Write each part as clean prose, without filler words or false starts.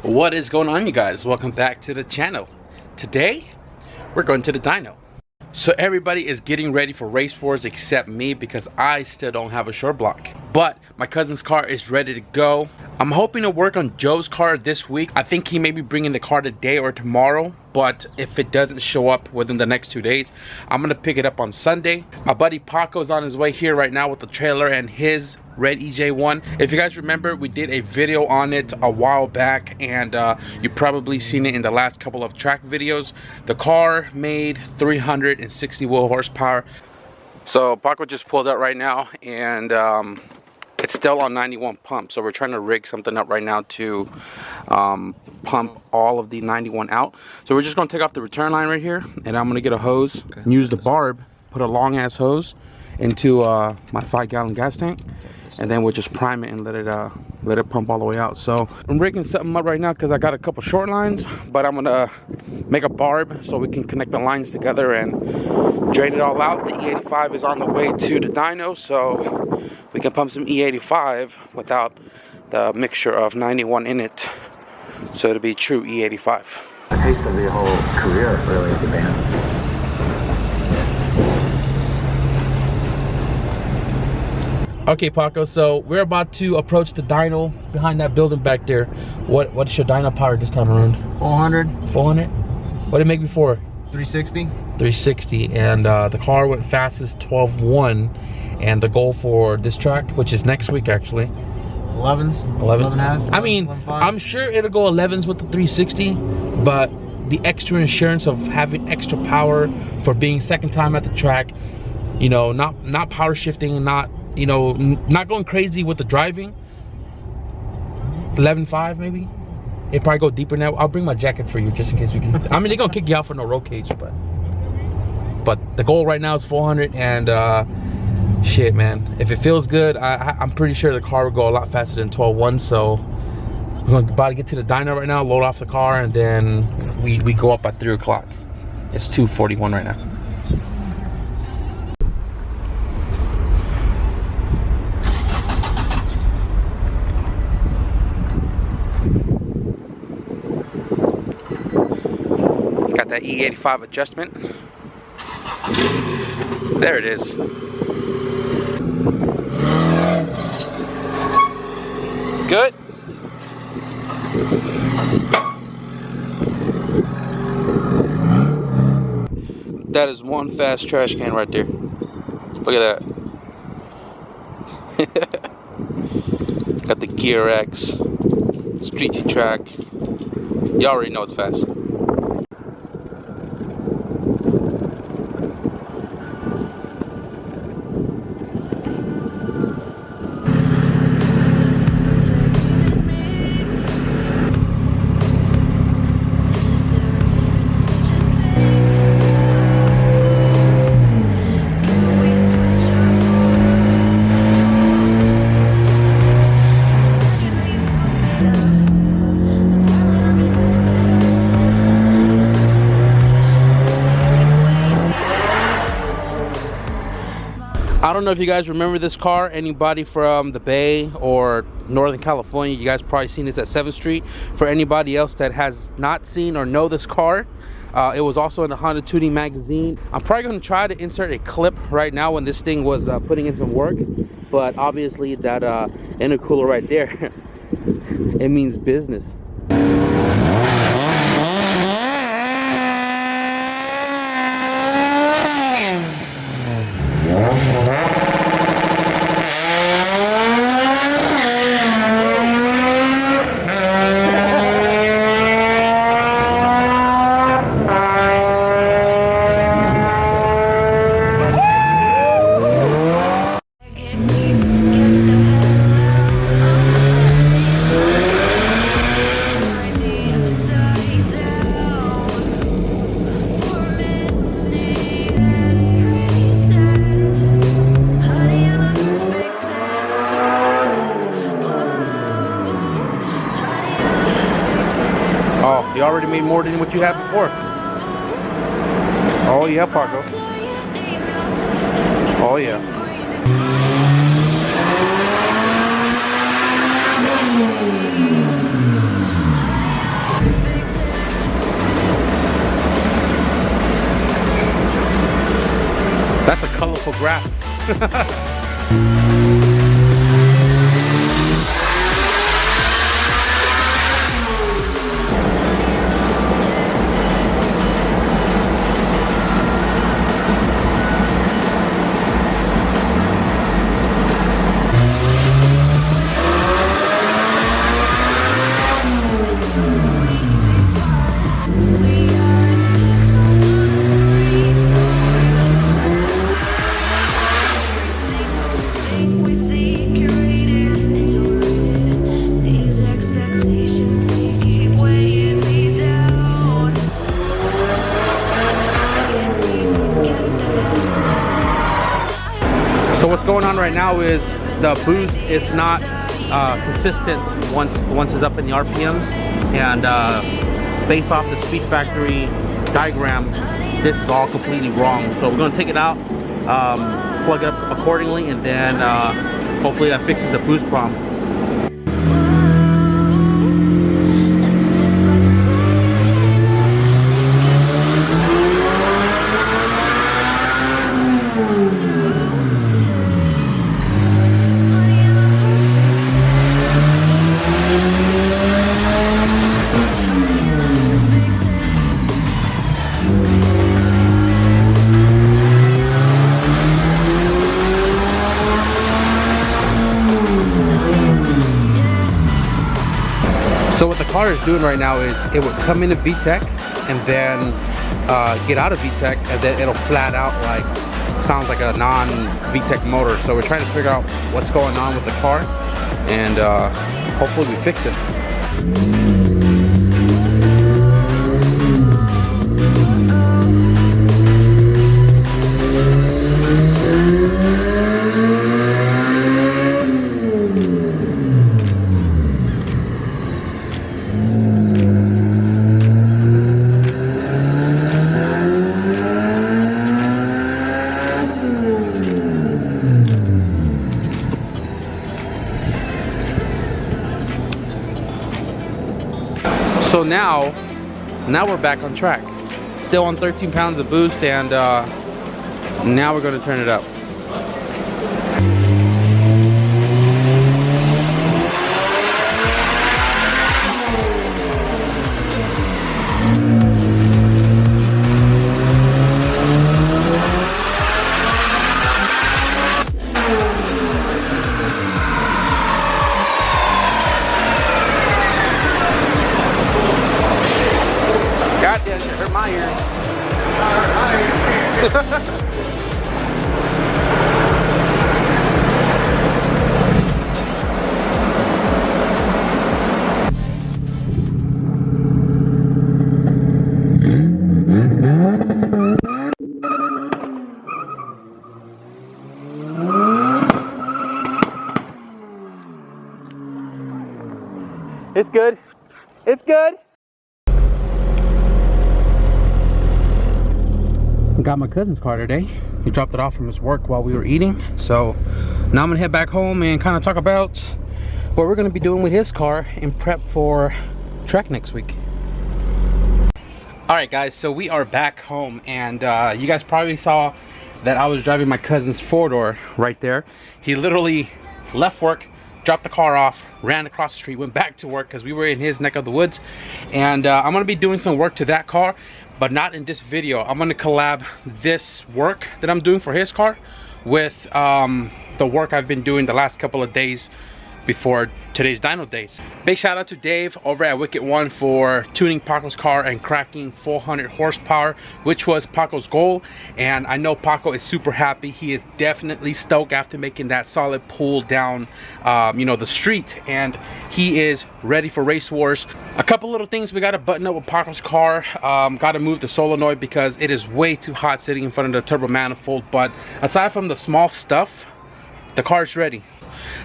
What is going on, you guys? Welcome back to the channel. Today we're going to the dyno. So everybody is getting ready for race wars except me, because I still don't have a short block, but my cousin's car is ready to go. I'm hoping to work on Joe's car this week. I think he may be bringing the car today or tomorrow, but if it doesn't show up within the next 2 days, I'm gonna pick it up on Sunday. My buddy Paco's on his way here right now with the trailer and his red EJ1. If you guys remember, we did a video on it a while back, and you probably seen it in the last couple of track videos. The car made 360 wheel horsepower. So Paco just pulled out right now, and it's still on 91 pump, so we're trying to rig something up right now to pump all of the 91 out. So we're just going to take off the return line right here, and I'm going to get a hose and use the barb, put a long ass hose into my 5-gallon gas tank, and then we'll just prime it and let it pump all the way out. So I'm rigging something up right now because I got a couple short lines, but I'm gonna make a barb so we can connect the lines together and drain it all out. The E85 is on the way to the dyno, so we can pump some E85 without the mixture of 91 in it, so it'll be true E85. A taste of the whole career, really, of the band. Okay, Paco, so we're about to approach the dyno behind that building back there. What's your dyno power this time around? 400. 400? What did it make before? 360. 360, and the car went fastest 12.1, and the goal for this track, which is next week actually, 11s. 11.5. I mean, 11.5. I'm sure it'll go 11s with the 360, but the extra insurance of having extra power for being second time at the track, you know, not power shifting and not, you know, not going crazy with the driving. 11.5 maybe. It probably go deeper now. I'll bring my jacket for you just in case we can. I mean, they're gonna kick you out for no roll cage, but the goal right now is 400, and shit, man, if it feels good, I'm pretty sure the car will go a lot faster than 12.1. So we're about to get to the dyno right now, load off the car, and then we go up at 3 o'clock. It's 2:41 right now. Got that E85 adjustment. There it is. Good. That is one fast trash can right there. Look at that. Got the Gear X, Streety track. You already know it's fast. I don't know if you guys remember this car. Anybody from the Bay or Northern California, you guys probably seen this at 7th Street. For anybody else that has not seen or know this car, it was also in the Honda Tuning magazine. I'm probably going to try to insert a clip right now when this thing was putting in some work, but obviously that intercooler right there, it means business. Oh, you already made more than what you had before. Oh yeah, Paco. Oh yeah. colorful graph. So what's going on right now is the boost is not consistent once it's up in the RPMs, and based off the speed factory diagram, this is all completely wrong. So we're going to take it out, plug it up accordingly, and then hopefully that fixes the boost problem. So what the car is doing right now is it would come into VTEC and then get out of VTEC, and then it'll flat out like, sounds like a non-VTEC motor. So we're trying to figure out what's going on with the car, and hopefully we fix it. So now we're back on track. Still on 13 pounds of boost, and now we're going to turn it up. Goddamn, you hurt my ears. It's good. It's good. Got my cousin's car today. He dropped it off from his work while we were eating. So now I'm gonna head back home and kind of talk about what we're gonna be doing with his car in prep for track next week. All right, guys, so we are back home, and you guys probably saw that I was driving my cousin's four-door right there. He literally left work, dropped the car off, ran across the street, went back to work because we were in his neck of the woods. And I'm gonna be doing some work to that car, but not in this video. I'm gonna collab this work that I'm doing for his car with the work I've been doing the last couple of days before today's dyno days. Big shout out to Dave over at Wicked One for tuning Paco's car and cracking 400 horsepower, which was Paco's goal. And I know Paco is super happy. He is definitely stoked after making that solid pull down you know, the street, and he is ready for race wars. A couple little things we got to button up with Paco's car. Got to move the solenoid because it is way too hot sitting in front of the turbo manifold. But aside from the small stuff, the car is ready.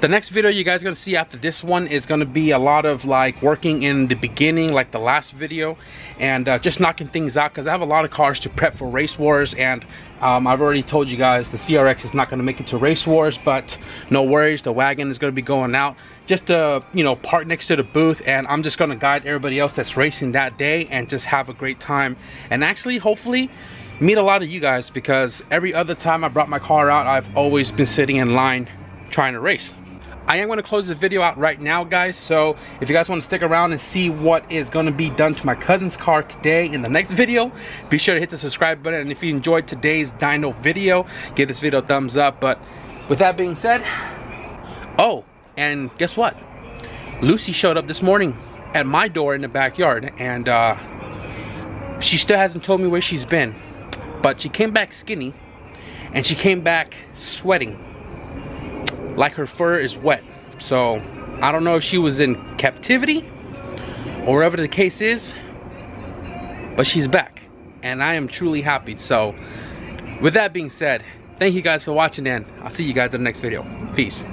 The next video you guys are going to see after this one is going to be a lot of like working in the beginning, like the last video, and just knocking things out because I have a lot of cars to prep for race wars. And I've already told you guys the CRX is not going to make it to race wars, but no worries, the wagon is going to be going out just to, you know, park next to the booth, and I'm just going to guide everybody else that's racing that day and just have a great time, and actually hopefully meet a lot of you guys, because every other time I brought my car out, I've always been sitting in line trying to race. I am going to close the video out right now, guys, so if you guys want to stick around and see what is going to be done to my cousin's car today in the next video, be sure to hit the subscribe button. And if you enjoyed today's dyno video, give this video a thumbs up. But with that being said, oh, and guess what? Lucy showed up this morning at my door in the backyard, and she still hasn't told me where she's been, but she came back skinny, and she came back sweating like her fur is wet. So I don't know if she was in captivity or whatever the case is, but she's back, and I am truly happy. So with that being said, thank you guys for watching, and I'll see you guys in the next video. Peace.